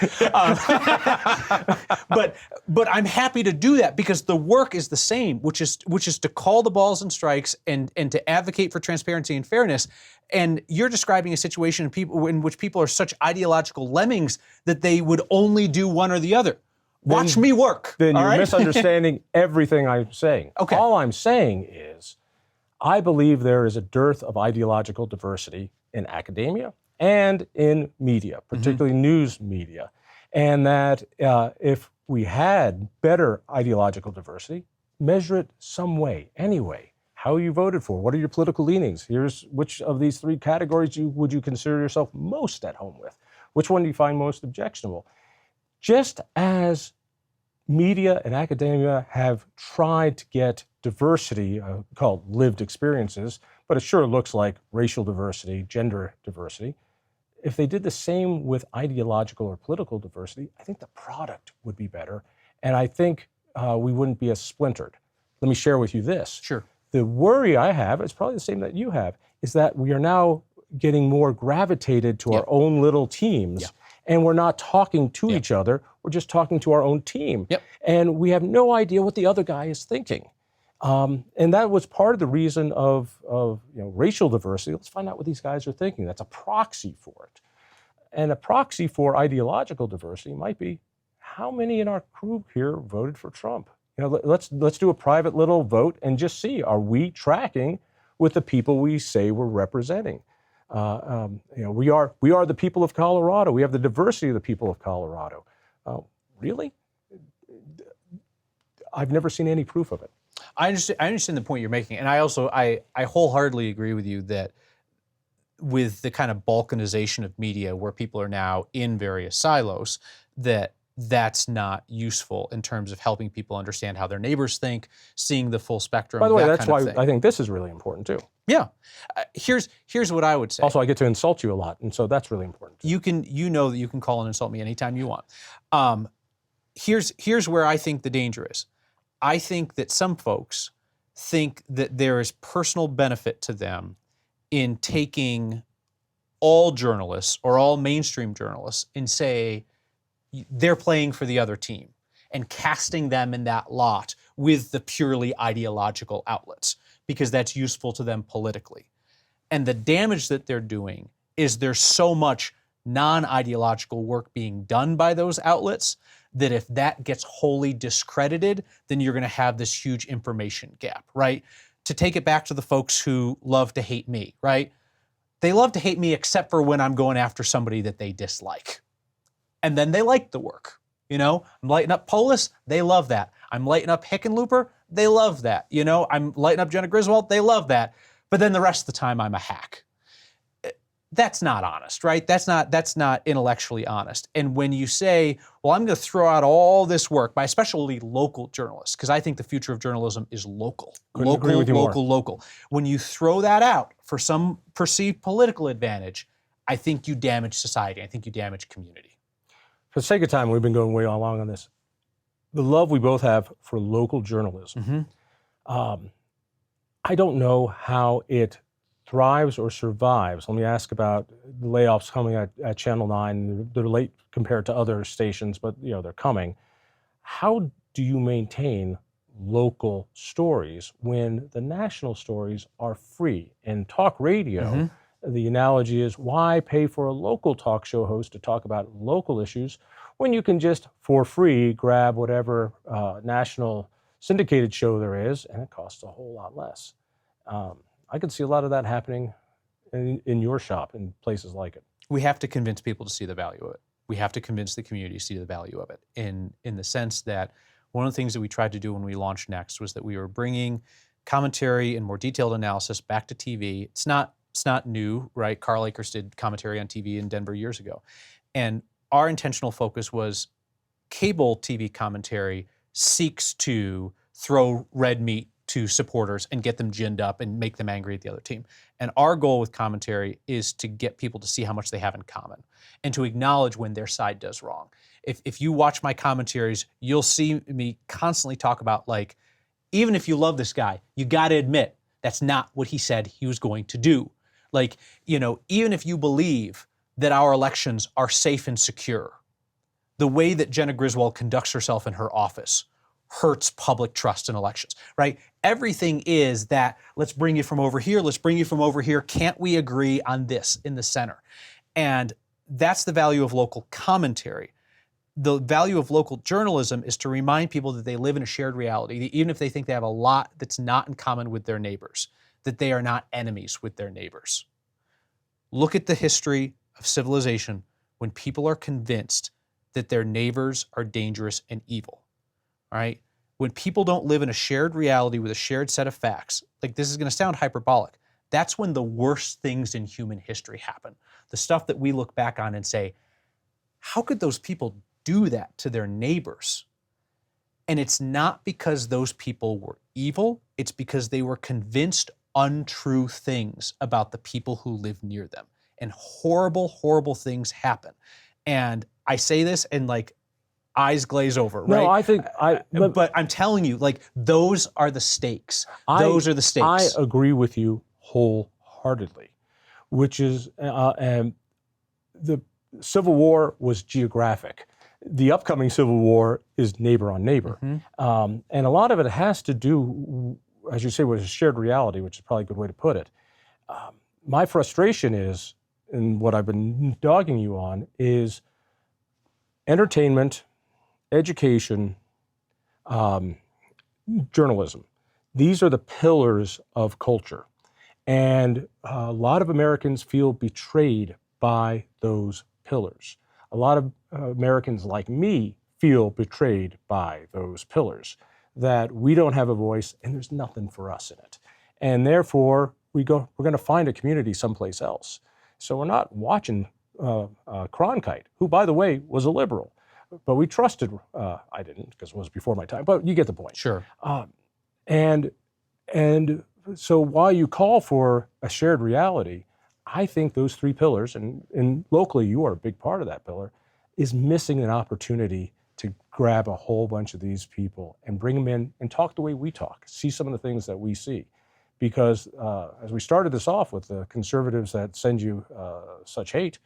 But I'm happy to do that because the work is the same, which is to call the balls and strikes and to advocate for transparency and fairness. And you're describing a situation in which people are such ideological lemmings that they would only do one or the other. Watch me work. Then you're misunderstanding everything I'm saying. Okay. All I'm saying is, I believe there is a dearth of ideological diversity in academia and in media, particularly news media. And that if we had better ideological diversity, measure it some way, anyway. How you voted for, what are your political leanings? Here's which of these three categories would you consider yourself most at home with? Which one do you find most objectionable? Just as media and academia have tried to get diversity, called lived experiences, but it sure looks like racial diversity, gender diversity. If they did the same with ideological or political diversity, I think the product would be better, and I think we wouldn't be as splintered. Let me share with you this. Sure. The worry I have, it's probably the same that you have, is that we are now getting more gravitated to our own little teams, and we're not talking to each other. We're just talking to our own team. And we have no idea what the other guy is thinking. And that was part of the reason of racial diversity. Let's find out what these guys are thinking. That's a proxy for it. And a proxy for ideological diversity might be, how many in our group here voted for Trump? Let's do a private little vote and just see, are we tracking with the people we say we're representing? We are the people of Colorado. We have the diversity of the people of Colorado. Really? I've never seen any proof of it. I understand the point you're making, and I wholeheartedly agree with you that with the kind of balkanization of media, where people are now in various silos, that's not useful in terms of helping people understand how their neighbors think, seeing the full spectrum. By the way, that's why I think this is really important too. Yeah. Here's what I would say. Also, I get to insult you a lot, and so that's really important too. You know that you can call and insult me anytime you want. Here's where I think the danger is. I think that some folks think that there is personal benefit to them in taking all journalists or all mainstream journalists and say they're playing for the other team. and casting them in that lot with the purely ideological outlets, because that's useful to them politically. And the damage that they're doing is there's so much non-ideological work being done by those outlets that if that gets wholly discredited, then you're going to have this huge information gap, right? To take it back to the folks who love to hate me, right? They love to hate me except for when I'm going after somebody that they dislike. And then they like the work. You know, I'm lighting up Polis, they love that. I'm lighting up Hickenlooper, they love that. You know, I'm lighting up Jenna Griswold, they love that. But then the rest of the time I'm a hack. That's not honest, right? That's not intellectually honest. And when you say, well, I'm going to throw out all this work by especially local journalists, because I think the future of journalism is local. Couldn't agree with you more. Local. When you throw that out for some perceived political advantage, I think you damage society. I think you damage community. For the sake of time, we've been going way long on this. The love we both have for local journalism. I don't know how it thrives or survives. Let me ask about the layoffs coming at Channel 9. They're late compared to other stations, but you know they're coming. How do you maintain local stories when the national stories are free? In talk radio, the analogy is, why pay for a local talk show host to talk about local issues when you can just, for free, grab whatever national syndicated show there is, and it costs a whole lot less. I could see a lot of that happening in your shop, in places like it. We have to convince people to see the value of it. We have to convince the community to see the value of it, in the sense that one of the things that we tried to do when we launched Next was that we were bringing commentary and more detailed analysis back to TV. It's not new, right? Carl Akers did commentary on TV in Denver years ago. And our intentional focus was cable TV commentary seeks to throw red meat to supporters and get them ginned up and make them angry at the other team. And our goal with commentary is to get people to see how much they have in common and to acknowledge when their side does wrong. If you watch my commentaries, you'll see me constantly talk about, like, even if you love this guy, you got to admit that's not what he said he was going to do. Like, you know, even if you believe that our elections are safe and secure, the way that Jenna Griswold conducts herself in her office hurts public trust in elections, right? Everything is that, let's bring you from over here, let's bring you from over here, can't we agree on this in the center? And that's the value of local commentary. The value of local journalism is to remind people that they live in a shared reality, that even if they think they have a lot that's not in common with their neighbors, that they are not enemies with their neighbors. Look at the history of civilization when people are convinced that their neighbors are dangerous and evil, all right? When people don't live in a shared reality with a shared set of facts, like, this is going to sound hyperbolic, that's when the worst things in human history happen. The stuff that we look back on and say, how could those people do that to their neighbors? And it's not because those people were evil, it's because they were convinced untrue things about the people who live near them. And horrible, horrible things happen. And I say this and, like, eyes glaze over, right? No, I think but I'm telling you, like, those are the stakes. Those are the stakes. I agree with you wholeheartedly, which is, and the Civil War was geographic. The upcoming Civil War is neighbor on neighbor. And a lot of it has to do, as you say, with a shared reality, which is probably a good way to put it. My frustration is, and what I've been dogging you on, is entertainment, education, journalism. These are the pillars of culture. And a lot of Americans feel betrayed by those pillars. A lot of Americans like me feel betrayed by those pillars, that we don't have a voice and there's nothing for us in it. And therefore, we're going to find a community someplace else. So we're not watching Cronkite, who, by the way, was a liberal. But we trusted, I didn't, because it was before my time, but you get the point. Sure. And so while you call for a shared reality, I think those three pillars, and locally you are a big part of that pillar, is missing an opportunity to grab a whole bunch of these people and bring them in and talk the way we talk, see some of the things that we see. Because as we started this off with the conservatives that send you such hate,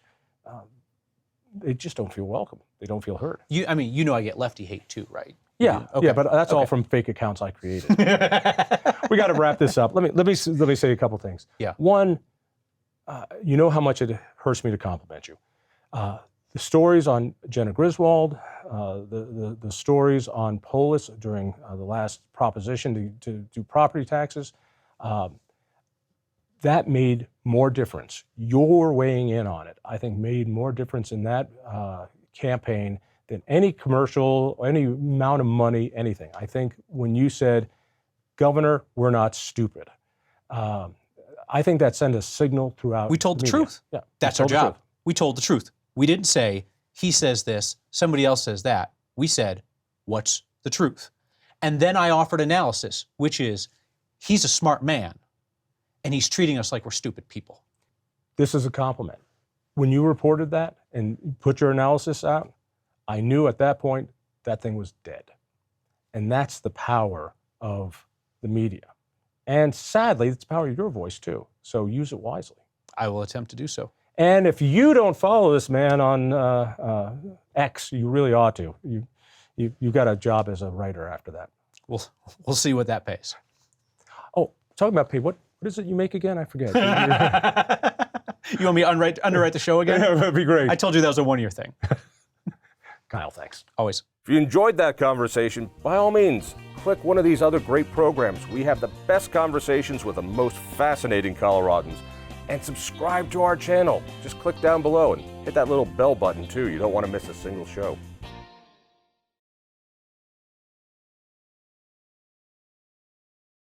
they just don't feel welcome. They don't feel heard. I mean, I get lefty hate too, right? Yeah, Okay. yeah, but that's all from fake accounts I created. We got to wrap this up. Let me say a couple things. Yeah. One, you know how much it hurts me to compliment you. The stories on Jenna Griswold, the stories on Polis during the last proposition to do property taxes, that made more difference. Your weighing in on it, I think, made more difference in that campaign than any commercial, any amount of money, anything. I think when you said, Governor, we're not stupid, I think that sent a signal throughout. We told the truth. Yeah, that's our job. We told the truth. We didn't say, he says this, somebody else says that. We said, what's the truth? And then I offered analysis, which is, he's a smart man, and he's treating us like we're stupid people. This is a compliment. When you reported that and put your analysis out, I knew at that point that thing was dead. And that's the power of the media. And sadly, it's the power of your voice too. So use it wisely. I will attempt to do so. And if you don't follow this man on X, you really ought to. You got a job as a writer after that. We'll see what that pays. Oh, talking about pay, what is it you make again? I forget. You want me to underwrite the show again? That'd be great. I told you that was a one-year thing. Kyle, thanks. Always. If you enjoyed that conversation, by all means, click one of these other great programs. We have the best conversations with the most fascinating Coloradans. And subscribe to our channel. Just click down below and hit that little bell button too. You don't want to miss a single show.